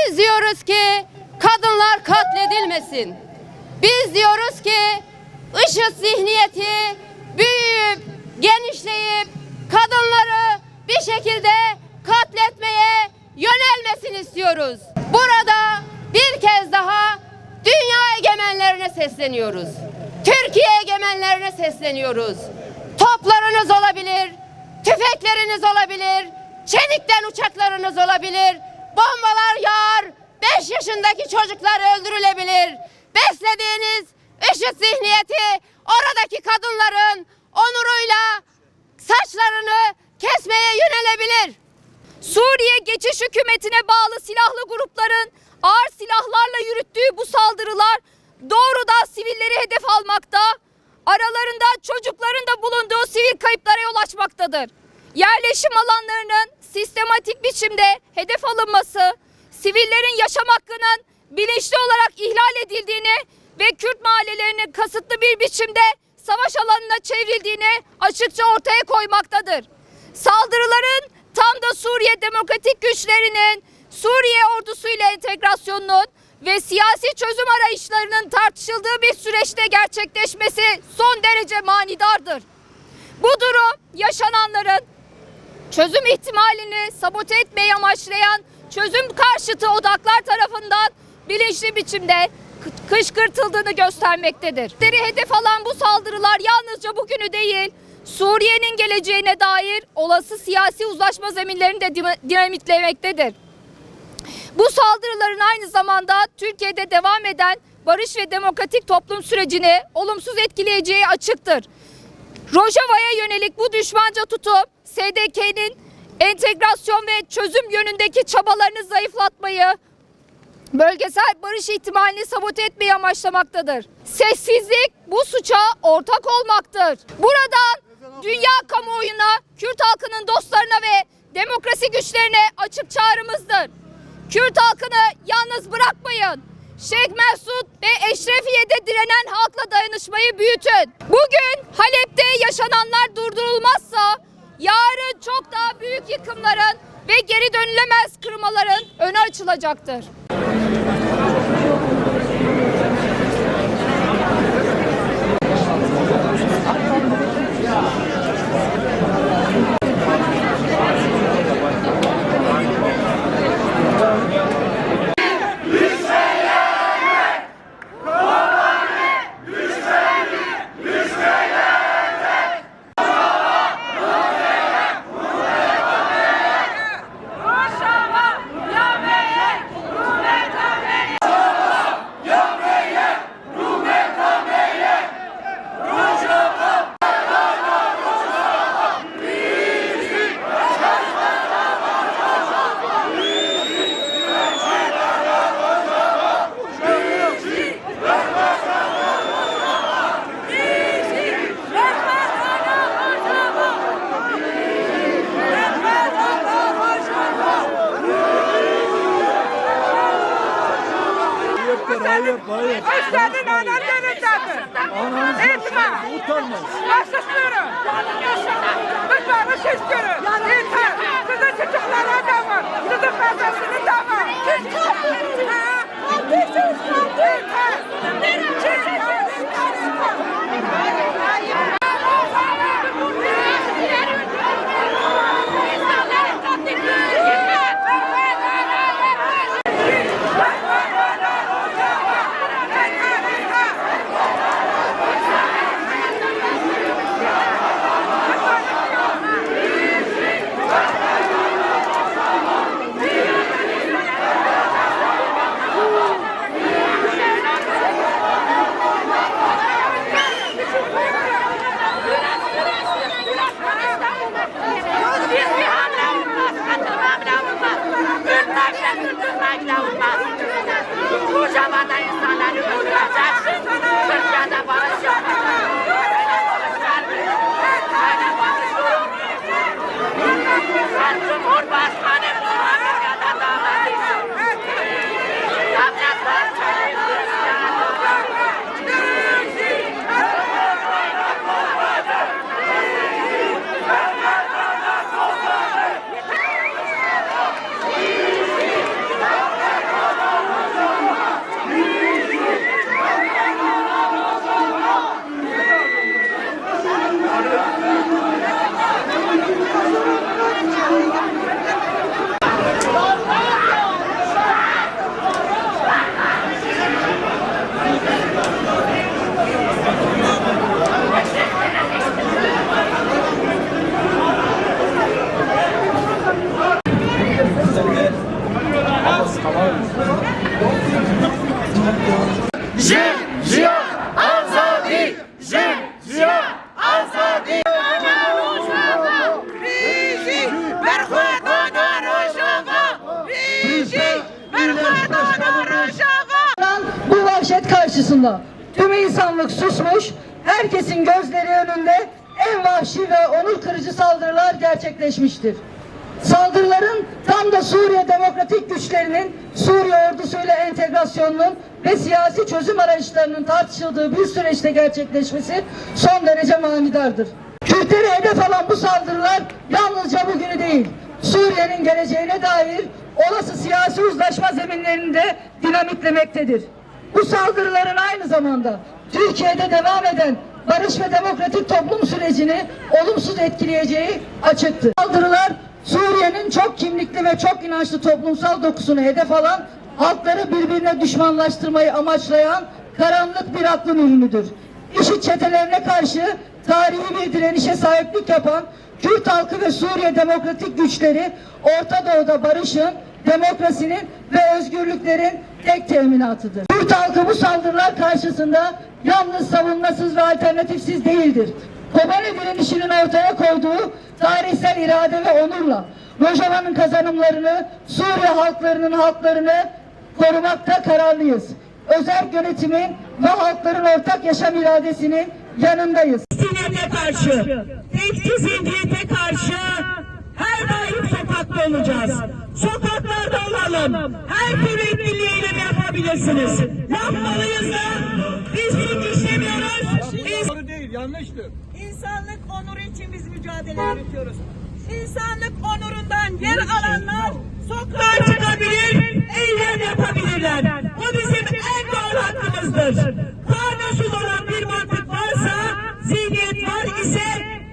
Biz diyoruz ki kadınlar katledilmesin. Biz diyoruz ki IŞİD zihniyeti büyüyüp genişleyip kadınları bir şekilde katletmeye yönelmesin istiyoruz. Burada bir kez daha dünya egemenlerine sesleniyoruz. Türkiye egemenlerine sesleniyoruz. Toplarınız olabilir, tüfekleriniz olabilir, çelikten uçaklarınız olabilir, bombalar yağar, 5 yaşındaki çocuklar öldürülebilir. Beslediğiniz IŞİD zihniyeti oradaki kadınların onuruyla saçlarını kesmeye yönelebilir. Suriye geçiş hükümetine bağlı silahlı grupların ağır silahlarla yürüttüğü bu saldırılar doğrudan sivilleri hedef almakta, aralarında çocukların da bulunduğu sivil kayıplara yol açmaktadır. Yerleşim alanlarının sistematik biçimde hedef alınması, sivillerin yaşam hakkının bilinçli olarak ihlal edildiğini ve Kürt mahallelerinin kasıtlı bir biçimde savaş alanına çevrildiğini açıkça ortaya koymaktadır. Saldırıların tam da Suriye Demokratik Güçlerinin Suriye ordusuyla entegrasyonunun ve siyasi çözüm arayışlarının tartışıldığı bir süreçte gerçekleşmesi son derece manidardır. Bu durum yaşananların çözüm ihtimalini sabote etmeyi amaçlayan çözüm karşıtı odaklar tarafından bilinçli biçimde kışkırtıldığını göstermektedir. Hedef alan bu saldırılar yalnızca bugünü değil, Suriye'nin geleceğine dair olası siyasi uzlaşma zeminlerini de dinamitlemektedir. Bu saldırıların aynı zamanda Türkiye'de devam eden barış ve demokratik toplum sürecini olumsuz etkileyeceği açıktır. Rojava'ya yönelik bu düşmanca tutum, SDK'nin entegrasyon ve çözüm yönündeki çabalarını zayıflatmayı, bölgesel barış ihtimalini sabote etmeyi amaçlamaktadır. Sessizlik bu suça ortak olmaktır. Buradan dünya kamuoyuna, Kürt halkının dostlarına ve demokrasi güçlerine açık çağrımızdır. Kürt halkını yalnız bırakmayın. Şeyh Mesud ve Eşrefiye'de direnen halkla dayanışmayı büyütün. Bugün Halep'te yaşananlar durdurulmazsa yarın çok daha büyük yıkımların ve geri dönülemez kırmaların önü açılacaktır. Hayır. Hoş geldin anan gelin zaten. Etme. Utanmaz. Başlasıyorum. Lütfen hoş istiyorum. Yeter. Sizin çocuklara da var. Sizin fazlasını da var. Merhaba Rojava. Bu vahşet karşısında tüm insanlık susmuş, herkesin gözleri önünde en vahşi ve onur kırıcı saldırılar gerçekleşmiştir. Saldırıların tam da Suriye demokratik güçlerinin Suriye ordusuyla entegrasyonunun ve siyasi çözüm arayışlarının tartışıldığı bir süreçte gerçekleşmesi son derece manidardır. Kürtleri hedef alan bu saldırılar yalnızca bugünü değil, Suriye'nin geleceğine dair olası siyasi uzlaşma zeminlerini de dinamitlemektedir. Bu saldırıların aynı zamanda Türkiye'de devam eden barış ve demokratik toplum sürecini olumsuz etkileyeceği açıktır. Saldırılar Suriye'nin çok kimlikli ve çok inançlı toplumsal dokusunu hedef alan, halkları birbirine düşmanlaştırmayı amaçlayan karanlık bir aklın ürünüdür. IŞİD çetelerine karşı tarihi bir direnişe sahiplik yapan Kürt halkı ve Suriye demokratik güçleri Orta Doğu'da barışın, demokrasinin ve özgürlüklerin tek teminatıdır. Kürt halkı bu saldırılar karşısında yalnız savunmasız ve alternatifsiz değildir. Kobane direnişinin ortaya koyduğu tarihsel irade ve onurla Rojava'nın kazanımlarını, Suriye halklarını korumakta kararlıyız. Özerk yönetimin ve halkların ortak yaşam iradesinin yanındayız. Zihniyete karşı, tekçi zihniyete karşı her daim sokakta olacağız. Sokaklarda olalım. Her türlü etkinliği eylem yapabilirsiniz. Yapmalıyız da biz suç işlemiyoruz. Doğru değil, yanlıştır. İnsanlık onuru için biz mücadele yürütüyoruz. İnsanlık onurundan yer alanlar sokağa çıkabilir, eylem yapabilirler. Bu bizim en doğal hakkımızdır. Karnasız olan bir mantık varsa, zihniyet var ise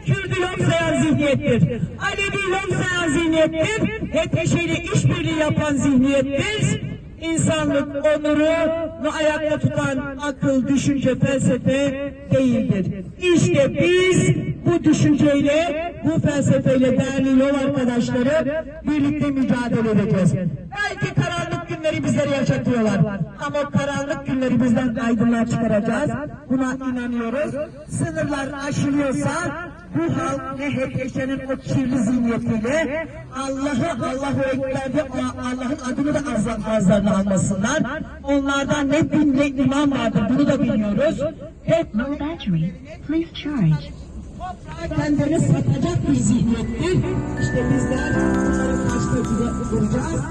Kürt'ü yok sayan zihniyettir. Alevi yok sayan zihniyettir. HTŞ ile işbirliği yapan zihniyettir. İnsanlık onurunu ayakta tutan akıl, düşünce, felsefe değildir. İşte biz bu düşünceyle, bu felsefeyle değerli yol arkadaşları birlikte mücadele edeceğiz. Belki karanlık günleri bizlere yaşatıyorlar. Ama o karanlık günleri bizden aydınlığa çıkaracağız. Buna inanıyoruz. Sınırlar aşılıyorsa bu halk ve HTŞ'nin o kirli zihniyetiyle Allahu Ekber'de Allah'ın adını da ağızlarına almasınlar. Onlardan ne din ne iman vardır, bunu da biliyoruz. Hep kendini satacak bir zihniyettir. İşte bizler bunların karşısında duracağız.